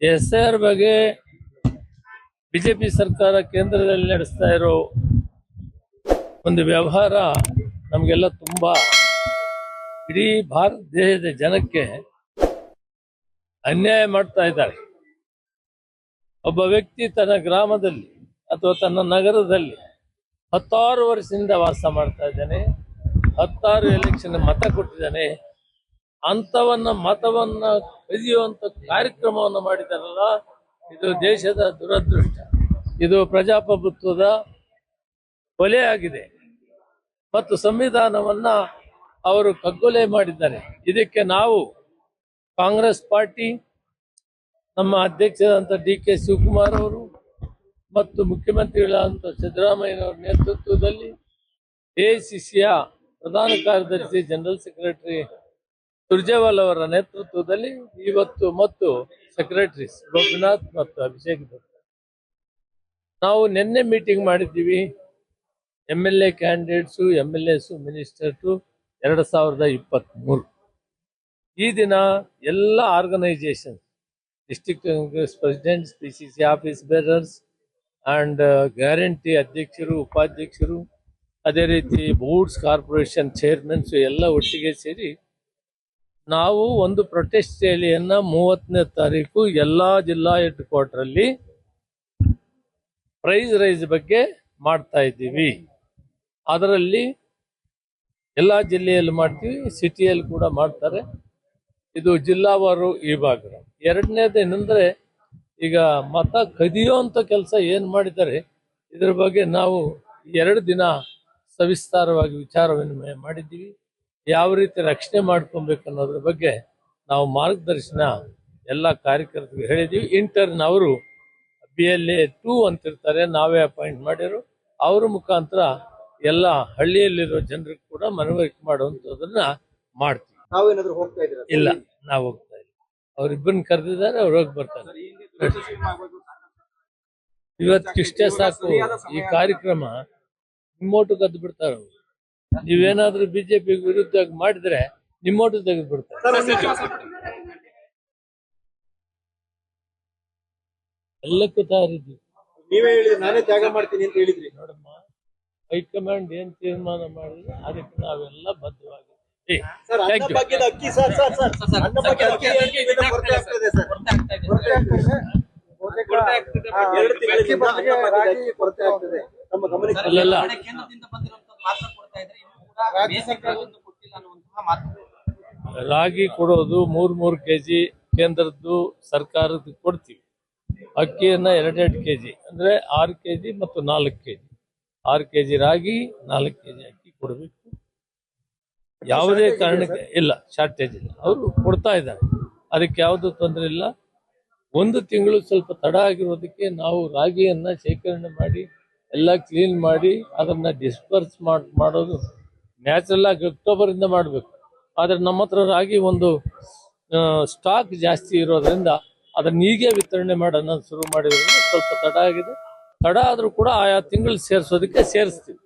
SIR ಬಗ್ಗೆ BJP ಸರ್ಕಾರ ಕೇಂದ್ರದಲ್ಲಿ ನಡೆಸ್ತಾ ಇರೋ ಒಂದು ವ್ಯವಹಾರ ನಮಗೆಲ್ಲ ತುಂಬಾ ಇಡೀ ಭಾರತ ದೇಶದ ಜನಕ್ಕೆ ಅನ್ಯಾಯ ಮಾಡ್ತಾ ಇದ್ದಾರೆ. ಒಬ್ಬ ವ್ಯಕ್ತಿ ತನ್ನ ಗ್ರಾಮದಲ್ಲಿ ಅಥವಾ ತನ್ನ ನಗರದಲ್ಲಿ 16 ವರ್ಷದಿಂದ ವಾಸ ಮಾಡ್ತಾ ಇದ್ದಾನೆ, 16 ಎಲೆಕ್ಷನ್ ಮತ ಕೊಟ್ಟಿದ್ದಾನೆ. ಅಂತವನ್ನ ಮತವನ್ನ ಕದಿಯುವಂತ ಕಾರ್ಯಕ್ರಮವನ್ನು ಮಾಡಿದಾರಲ್ಲ, ಇದು ದೇಶದ ದುರದೃಷ್ಟ. ಇದು ಪ್ರಜಾಪ್ರಭುತ್ವದ ಕೊಲೆ ಆಗಿದೆ ಮತ್ತು ಸಂವಿಧಾನವನ್ನ ಅವರು ಕಗ್ಗೊಲೆ ಮಾಡಿದ್ದಾರೆ. ಇದಕ್ಕೆ ನಾವು ಕಾಂಗ್ರೆಸ್ ಪಾರ್ಟಿ, ನಮ್ಮ ಅಧ್ಯಕ್ಷರಾದಂಥ DK ಶಿವಕುಮಾರ್ ಅವರು ಮತ್ತು ಮುಖ್ಯಮಂತ್ರಿಗಳಾದಂಥ ಸಿದ್ದರಾಮಯ್ಯನವರ ನೇತೃತ್ವದಲ್ಲಿ AICCಯ ಪ್ರಧಾನ ಕಾರ್ಯದರ್ಶಿ ಜನರಲ್ ಸೆಕ್ರೆಟರಿ ಸುರ್ಜೇವಾಲ್ ಅವರ ನೇತೃತ್ವದಲ್ಲಿ ಇವತ್ತು ಮತ್ತು ಸೆಕ್ರೆಟರೀಸ್ ಗೋಪಿನಾಥ್ ಮತ್ತು ಅಭಿಷೇಕ್ ದತ್ತ ನಾವು ನಿನ್ನೆ ಮೀಟಿಂಗ್ ಮಾಡಿದ್ದೀವಿ. MLA candidates, MLAs, ministers 2023. ಈ ದಿನ ಎಲ್ಲ organisation, district Congress presidents, PCC office bearers and guarantee ಅಧ್ಯಕ್ಷರು, ಉಪಾಧ್ಯಕ್ಷರು, ಅದೇ ರೀತಿ ಬೋರ್ಡ್ಸ್, ಕಾರ್ಪೊರೇಷನ್ ಚೇರ್ಮನ್ಸ್ ಎಲ್ಲ ಒಟ್ಟಿಗೆ ಸೇರಿ ನಾವು ಒಂದು ಪ್ರೊಟೆಸ್ಟ್ ರ್ಯಾಲಿಯನ್ನ 30ನೇ ತಾರೀಕು ಎಲ್ಲಾ ಜಿಲ್ಲಾ ಹೆಡ್ ಕ್ವಾರ್ಟರ್ ಅಲ್ಲಿ ಪ್ರೈಸ್ ರೈಸ್ ಬಗ್ಗೆ ಮಾಡ್ತಾ ಇದ್ದೀವಿ. ಅದರಲ್ಲಿ ಎಲ್ಲ ಜಿಲ್ಲೆಯಲ್ಲಿ ಮಾಡ್ತೀವಿ, ಸಿಟಿಯಲ್ಲಿ ಕೂಡ ಮಾಡ್ತಾರೆ. ಇದು ಜಿಲ್ಲಾವಾರು ಈ ಭಾಗ. ಎರಡನೇದು ಏನಂದ್ರೆ, ಈಗ ಮತ ಕದಿಯುವಂತ ಕೆಲಸ ಏನ್ ಮಾಡಿದ್ದಾರೆ ಇದ್ರ ಬಗ್ಗೆ ನಾವು 2 ದಿನ ಸವಿಸ್ತಾರವಾಗಿ ವಿಚಾರ ವಿನಿಮಯ ಮಾಡಿದ್ದೀವಿ. ಯಾವ ರೀತಿ ರಕ್ಷಣೆ ಮಾಡ್ಕೊಬೇಕು ಅನ್ನೋದ್ರ ಬಗ್ಗೆ ನಾವು ಮಾರ್ಗದರ್ಶನ ಎಲ್ಲ ಕಾರ್ಯಕರ್ತರಿಗೆ ಹೇಳಿದ್ದೀವಿ. ಇಂಟರ್ನ್ ಅವರು BLA 2 ಅಂತಿರ್ತಾರೆ, ನಾವೇ ಅಪಾಯಿಂಟ್ ಮಾಡಿರೋ, ಅವ್ರ ಮುಖಾಂತರ ಎಲ್ಲ ಹಳ್ಳಿಯಲ್ಲಿರೋ ಜನರಿಗೆ ಕೂಡ ಮನವರಿಕೆ ಮಾಡುವಂಥದ್ದನ್ನ ಮಾಡ್ತೀವಿ. ನಾವೇನಾದ್ರೂ ಹೋಗ್ತಾ ಇದ್ದೀರಾ? ಇಲ್ಲ, ನಾವು ಹೋಗ್ತಾ ಇಲ್ಲ. ಅವ್ರಿಬ್ಬರನ್ನ ಕರೆದಿದ್ದಾರೆ, ಅವ್ರು ಹೋಗಿ ಬರ್ತಾರೆ. ಇವತ್ತಿಷ್ಟೇ ಸಾಕು. ಈ ಕಾರ್ಯಕ್ರಮ ನಿಮ್ಮೋಟು ಕದ್ದು ಬಿಡ್ತಾರೆ ಅವರು. ನೀವೇನಾದ್ರೂ ಬಿಜೆಪಿ ವಿರುದ್ಧ ಮಾಡಿದ್ರೆ ನಿಮ್ಮೋಟು ತೆಗೆದು ಬಿಡ್ತಾರೆ. ಎಲ್ಲಕ್ಕೂ ತಯಾರಿದ್ದೀವಿ. ನೀವೇ ಹೇಳಿದ್ರಿ, ನಾನೇ ತ್ಯಾಗ ಮಾಡ್ತೀನಿ ಅಂತ ಹೇಳಿದ್ರಿ. ನೋಡಮ್ಮ, ಹೈಕಮಾಂಡ್ ಏನ್ ತೀರ್ಮಾನ ಮಾಡಿದ್ರೆ ಅದಕ್ಕೆ ನಾವೆಲ್ಲ ಬದ್ಧವಾಗಿದ್ದೀವಿ. ರಾಗಿ ಕೊಡೋದು 3 kg ಕೇಂದ್ರದ್ದು ಸರ್ಕಾರಕ್ಕೆ ಕೊಡ್ತೀವಿ. ಅಕ್ಕಿಯನ್ನ 2 kg ಅಂದ್ರೆ 6 kg ಮತ್ತು 4 kg, 6 kg ರಾಗಿ, 4 kg ಅಕ್ಕಿ ಕೊಡಬೇಕು. ಯಾವುದೇ ಕಾರಣಕ್ಕೆ ಇಲ್ಲ, ಶಾರ್ಟೇಜ್ ಇಲ್ಲ, ಅವರು ಕೊಡ್ತಾ ಇದ್ದಾರೆ. ಅದಕ್ಕೆ ಯಾವುದು ತೊಂದರೆ ಇಲ್ಲ. 1 ತಿಂಗಳು ಸ್ವಲ್ಪ ತಡ ಆಗಿರೋದಕ್ಕೆ ನಾವು ರಾಗಿಯನ್ನ ಶೇಖರಣೆ ಮಾಡಿ ಎಲ್ಲ ಕ್ಲೀನ್ ಮಾಡಿ ಅದನ್ನ ಡಿಸ್ಪರ್ಸ್ ಮಾಡೋದು ನ್ಯಾಚುರಲ್ ಆಗಿ ಅಕ್ಟೋಬರ್ ಇಂದ ಮಾಡಬೇಕು. ಆದ್ರೆ ನಮ್ಮ ಹತ್ರ ರಾಗಿ ಒಂದು ಸ್ಟಾಕ್ ಜಾಸ್ತಿ ಇರೋದ್ರಿಂದ ಅದನ್ನ ಹೀಗೆ ವಿತರಣೆ ಮಾಡೋಣ ಶುರು ಮಾಡಿದ್ರಿಂದ ಸ್ವಲ್ಪ ತಡ ಆಗಿದೆ. ತಡ ಆದ್ರೂ ಕೂಡ ಆಯಾ ತಿಂಗಳು ಸೇರಿಸೋದಕ್ಕೆ ಸೇರಿಸ್ತೀವಿ.